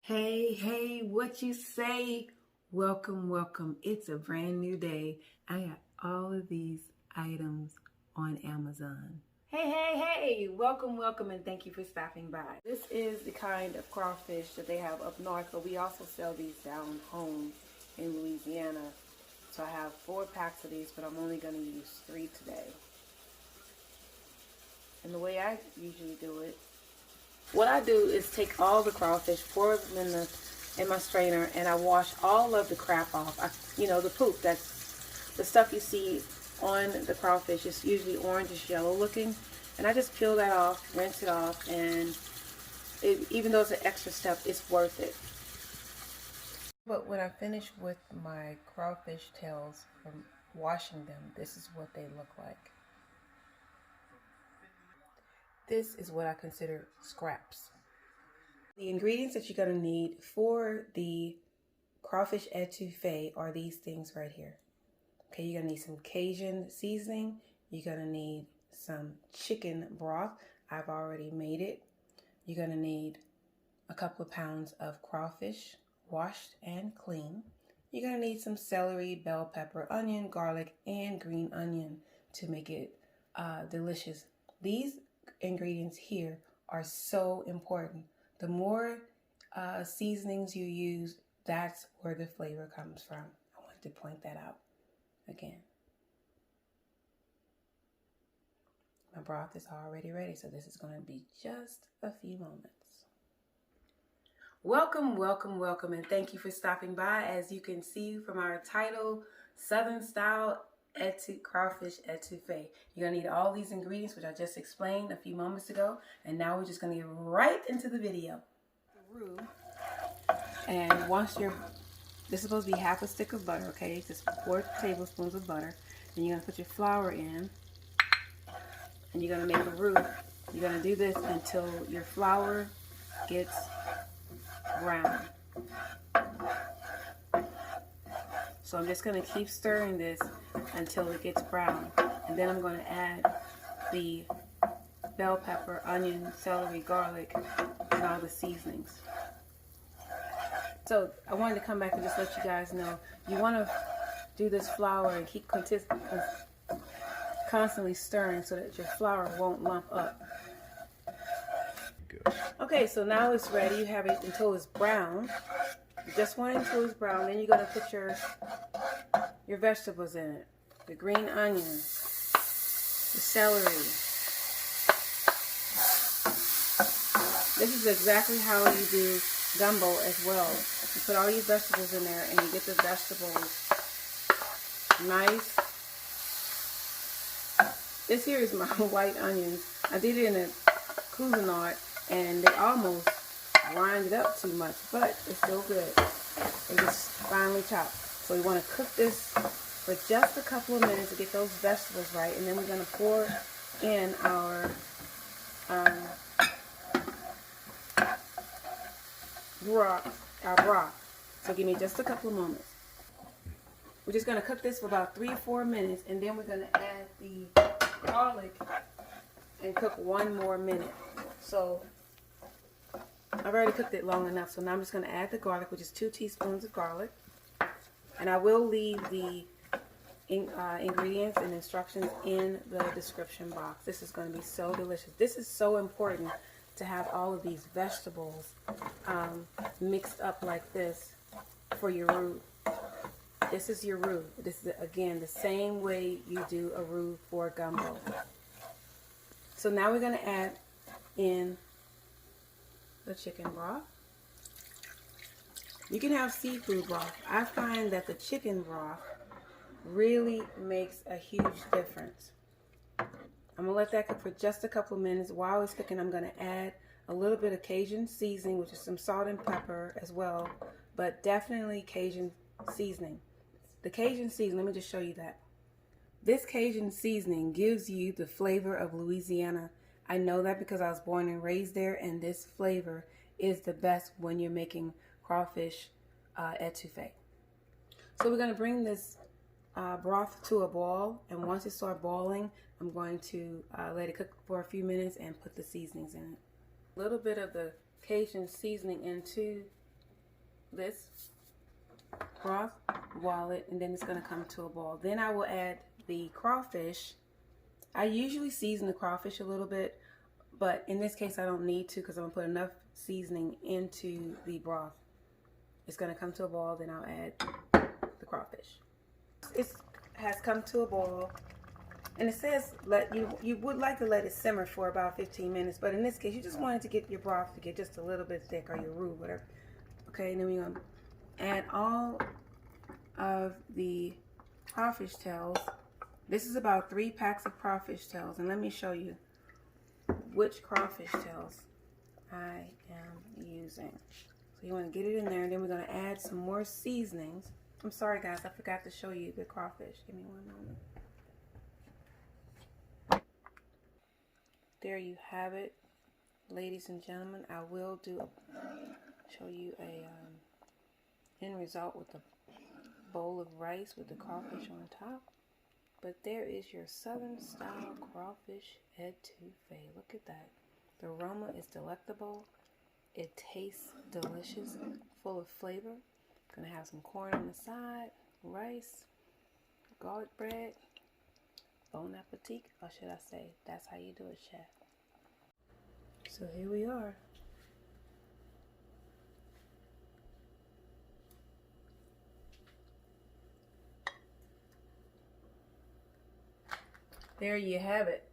Hey, what you say? Welcome. It's a brand new day. I got all of these items on Amazon. Hey, welcome, and thank you for stopping by. This is the kind of crawfish that they have up north, but we also sell these down home in Louisiana. So I have 4 packs of these, but I'm only going to use 3 today. And the way I usually do it, what I do is take all the crawfish, pour them in my strainer, and I wash all of the crap off. The poop, that's the stuff you see on the crawfish. It's usually orangish yellow looking, and I just peel that off, rinse it off, and even though it's an extra step, it's worth it. But when I finish with my crawfish tails from washing them, this is what they look like. This is what I consider scraps. The ingredients that you're going to need for the crawfish etouffee are these things right here. Okay, you're going to need some Cajun seasoning. You're going to need some chicken broth. I've already made it. You're going to need a couple of pounds of crawfish, washed and clean. You're going to need some celery, bell pepper, onion, garlic, and green onion to make it delicious. These ingredients here are so important. The more seasonings you use, that's where the flavor comes from. I wanted to point that out again. My broth is already ready, so this is going to be just a few moments. Welcome, and thank you for stopping by. As you can see from our title, Southern Style Crawfish Etouffee. You're going to need all these ingredients, which I just explained a few moments ago. And now we're just going to get right into the video. Roux. And this is supposed to be half a stick of butter, okay? Just 4 tablespoons of butter. Then you're going to put your flour in. And you're going to make a roux. You're going to do this until your flour gets brown. So I'm just going to keep stirring this until it gets brown. And then I'm going to add the bell pepper, onion, celery, garlic, and all the seasonings. So I wanted to come back and just let you guys know, you want to do this flour and keep constantly stirring so that your flour won't lump up. Good. Okay, so now it's ready. You have it until it's brown. Just one until it's brown. Then you're going to put your vegetables in it. The green onion, the celery. This is exactly how you do gumbo as well. You put all your vegetables in there and you get the vegetables nice. This here is my white onions. I did it in a Cuisinart and they almost grind it up too much, but it's still good. They just finely chopped. So we want to cook this for just a couple of minutes to get those vegetables right, and then we're going to pour in our broth. So give me just a couple of moments. We're just going to cook this for about 3-4 minutes, and then we're going to add the garlic and cook 1 more minute. So I've already cooked it long enough, so now I'm just going to add the garlic, which is 2 teaspoons of garlic. And I will leave the ingredients and instructions in the description box. This is going to be so delicious. This is so important to have all of these vegetables mixed up like this for your roux. This is your roux. This is, again, the same way you do a roux for gumbo. So now we're going to add in the chicken broth. You can have seafood broth. I find that the chicken broth really makes a huge difference. I'm going to let that cook for just a couple of minutes. While it's cooking, I'm going to add a little bit of Cajun seasoning, which is some salt and pepper as well, but definitely Cajun seasoning. The Cajun seasoning, let me just show you that. This Cajun seasoning gives you the flavor of Louisiana. I know that because I was born and raised there, and this flavor is the best when you're making crawfish etouffee. So we're going to bring this broth to a boil, and once it starts boiling, I'm going to let it cook for a few minutes and put the seasonings in it. A little bit of the Cajun seasoning into this broth, boil it, and then it's going to come to a boil. Then I will add the crawfish. I usually season the crawfish a little bit, but in this case I don't need to because I'm going to put enough seasoning into the broth. It's going to come to a boil, then I'll add the crawfish. It has come to a boil, and it says you would like to let it simmer for about 15 minutes, but in this case you just wanted to get your broth to get just a little bit thick, or your roux, whatever. Okay, and then we're going to add all of the crawfish tails. This is about 3 packs of crawfish tails, and let me show you which crawfish tails I am using. So you want to get it in there, and then we're going to add some more seasonings. I'm sorry guys, I forgot to show you the crawfish. Give me one moment. There you have it, ladies and gentlemen. I will show you a end result with a bowl of rice with the crawfish on top. But there is your Southern style crawfish etouffee. Look at that. The aroma is delectable. It tastes delicious, full of flavor. Gonna have some corn on the side, rice, garlic bread. Bon appetit, or should I say, that's how you do it, chef. So here we are. There you have it.